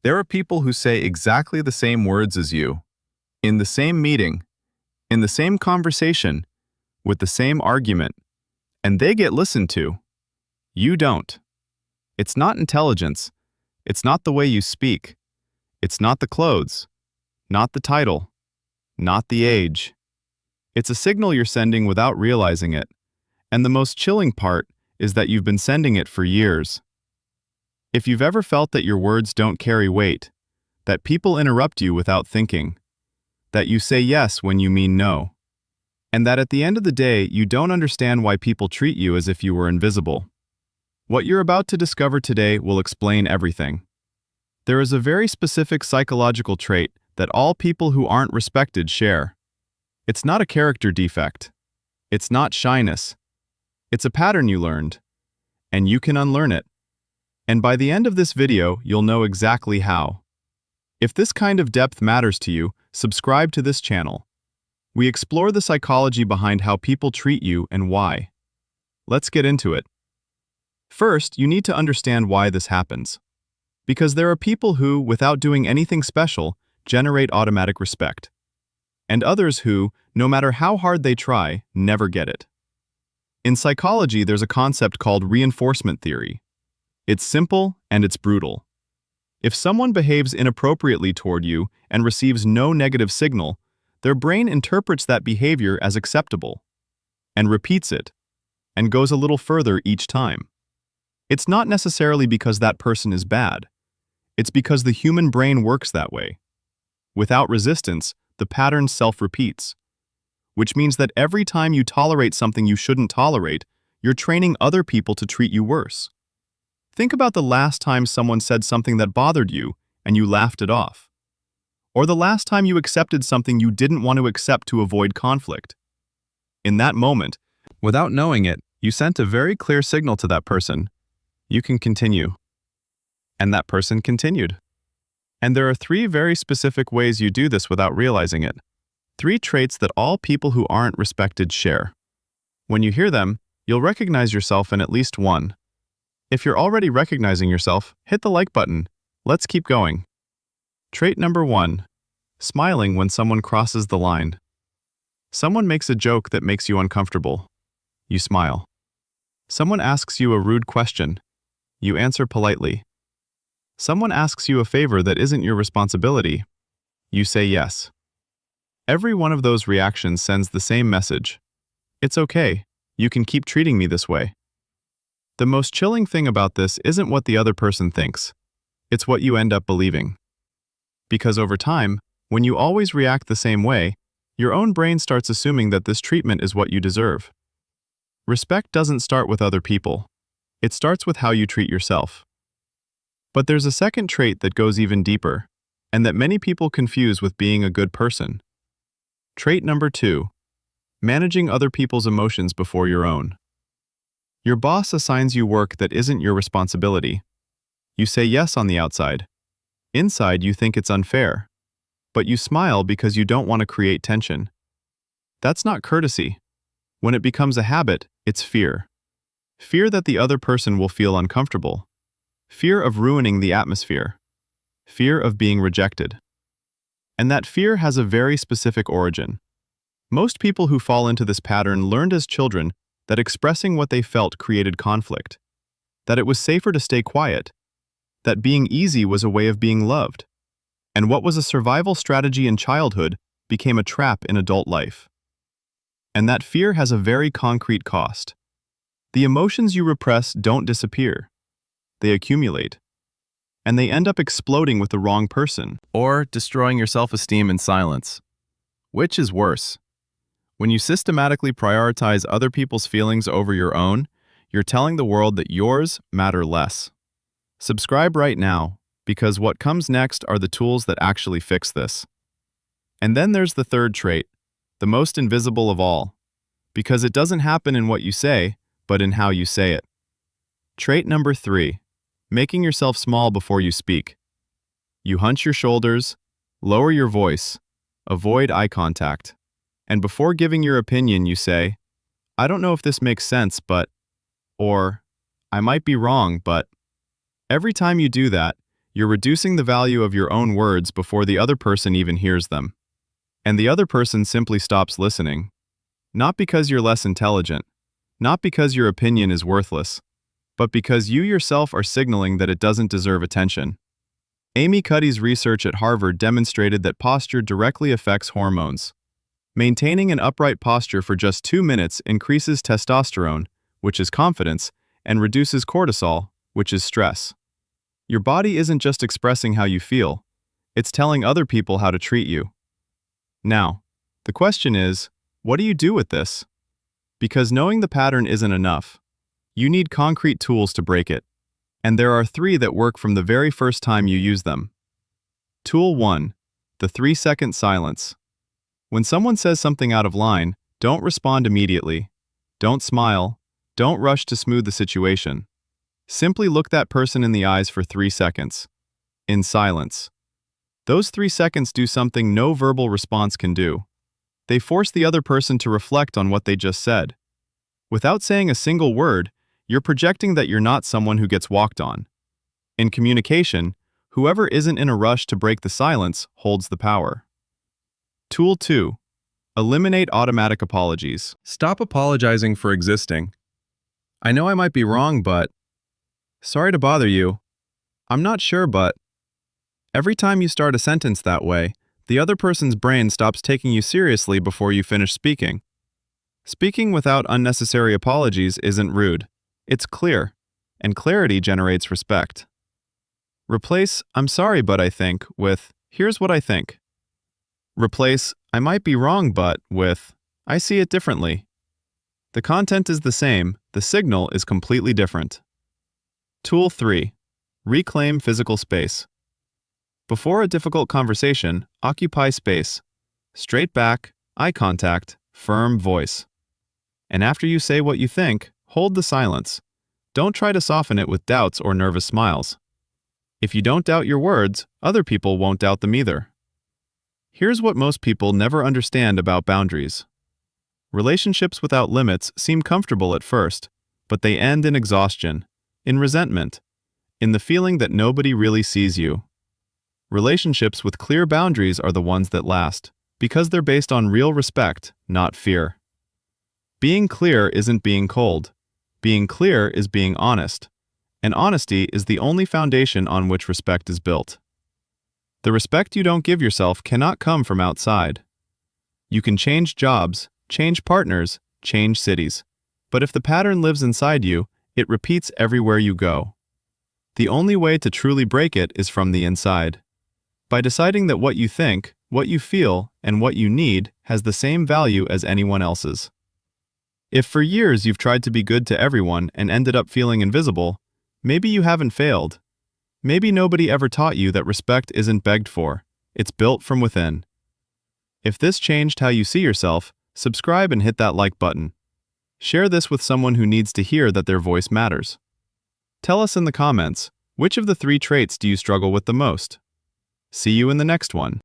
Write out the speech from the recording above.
There are people who say exactly the same words as you, in the same meeting, in the same conversation, with the same argument, and they get listened to. You don't. It's not intelligence. It's not the way you speak. It's not the clothes, not the title, not the age. It's a signal you're sending without realizing it, and the most chilling part is that you've been sending it for years. If you've ever felt that your words don't carry weight, that people interrupt you without thinking, that you say yes when you mean no, and that at the end of the day you don't understand why people treat you as if you were invisible, what you're about to discover today will explain everything. There is a very specific psychological trait that all people who aren't respected share. It's not a character defect. It's not shyness. It's a pattern you learned, and you can unlearn it. And by the end of this video, you'll know exactly how. If this kind of depth matters to you, subscribe to this channel. We explore the psychology behind how people treat you and why. Let's get into it. First, you need to understand why this happens. Because there are people who, without doing anything special, generate automatic respect. And others who, no matter how hard they try, never get it. In psychology, there's a concept called reinforcement theory. It's simple and it's brutal. If someone behaves inappropriately toward you and receives no negative signal, their brain interprets that behavior as acceptable, and repeats it, and goes a little further each time. It's not necessarily because that person is bad. It's because the human brain works that way. Without resistance, the pattern self-repeats, which means that every time you tolerate something you shouldn't tolerate, you're training other people to treat you worse. Think about the last time someone said something that bothered you and you laughed it off. Or the last time you accepted something you didn't want to accept to avoid conflict. In that moment, without knowing it, you sent a very clear signal to that person. You can continue. And that person continued. And there are 3 very specific ways you do this without realizing it. 3 traits that all people who aren't respected share. When you hear them, you'll recognize yourself in at least one. If you're already recognizing yourself, hit the like button. Let's keep going. Trait number 1. Smiling when someone crosses the line. Someone makes a joke that makes you uncomfortable. You smile. Someone asks you a rude question. You answer politely. Someone asks you a favor that isn't your responsibility. You say yes. Every one of those reactions sends the same message. It's okay. You can keep treating me this way. The most chilling thing about this isn't what the other person thinks. It's what you end up believing. Because over time, when you always react the same way, your own brain starts assuming that this treatment is what you deserve. Respect doesn't start with other people. It starts with how you treat yourself. But there's a second trait that goes even deeper, and that many people confuse with being a good person. Trait number 2. Managing other people's emotions before your own. Your boss assigns you work that isn't your responsibility. You say yes on the outside. Inside, you think it's unfair. But you smile because you don't want to create tension. That's not courtesy. When it becomes a habit, it's fear. Fear that the other person will feel uncomfortable. Fear of ruining the atmosphere. Fear of being rejected. And that fear has a very specific origin. Most people who fall into this pattern learned as children that expressing what they felt created conflict, that it was safer to stay quiet, that being easy was a way of being loved, and what was a survival strategy in childhood became a trap in adult life. And that fear has a very concrete cost. The emotions you repress don't disappear. They accumulate. And they end up exploding with the wrong person, or destroying your self-esteem in silence. Which is worse? When you systematically prioritize other people's feelings over your own, you're telling the world that yours matter less. Subscribe right now, because what comes next are the tools that actually fix this. And then there's the third trait, the most invisible of all, because it doesn't happen in what you say, but in how you say it. Trait number 3, making yourself small before you speak. You hunch your shoulders, lower your voice, avoid eye contact. And before giving your opinion, you say, I don't know if this makes sense, but, or, I might be wrong, but. Every time you do that, You're reducing the value of your own words before the other person even hears them. And the other person simply stops listening. Not because you're less intelligent, not because your opinion is worthless, but because you yourself are signaling that it doesn't deserve attention. Amy Cuddy's research at Harvard demonstrated that posture directly affects hormones. Maintaining an upright posture for just 2 minutes increases testosterone, which is confidence, and reduces cortisol, which is stress. Your body isn't just expressing how you feel, it's telling other people how to treat you. Now, the question is, what do you do with this? Because knowing the pattern isn't enough. You need concrete tools to break it. And there are 3 that work from the very first time you use them. Tool 1. The 3-second silence. When someone says something out of line, don't respond immediately. Don't smile. Don't rush to smooth the situation. Simply look that person in the eyes for 3 seconds. In silence. Those 3 seconds do something no verbal response can do. They force the other person to reflect on what they just said. Without saying a single word, you're projecting that you're not someone who gets walked on. In communication, whoever isn't in a rush to break the silence holds the power. Tool 2. Eliminate automatic apologies. Stop apologizing for existing. I know I might be wrong, but... Sorry to bother you. I'm not sure, but... Every time you start a sentence that way, the other person's brain stops taking you seriously before you finish speaking. Speaking without unnecessary apologies isn't rude. It's clear, and clarity generates respect. Replace "I'm sorry but I think" with "Here's what I think." Replace "I might be wrong but" with "I see it differently." The content is the same, the signal is completely different. Tool 3. Reclaim physical space. Before a difficult conversation, occupy space. Straight back, eye contact, firm voice. And after you say what you think, hold the silence. Don't try to soften it with doubts or nervous smiles. If you don't doubt your words, other people won't doubt them either. Here's what most people never understand about boundaries. Relationships without limits seem comfortable at first, but they end in exhaustion, in resentment, in the feeling that nobody really sees you. Relationships with clear boundaries are the ones that last, because they're based on real respect, not fear. Being clear isn't being cold. Being clear is being honest, and honesty is the only foundation on which respect is built. The respect you don't give yourself cannot come from outside. You can change jobs, change partners, change cities, but if the pattern lives inside you, it repeats everywhere you go. The only way to truly break it is from the inside. By deciding that what you think, what you feel, and what you need has the same value as anyone else's. If for years you've tried to be good to everyone and ended up feeling invisible, maybe you haven't failed. Maybe nobody ever taught you that respect isn't begged for, it's built from within. If this changed how you see yourself, subscribe and hit that like button. Share this with someone who needs to hear that their voice matters. Tell us in the comments, which of the 3 traits do you struggle with the most? See you in the next one.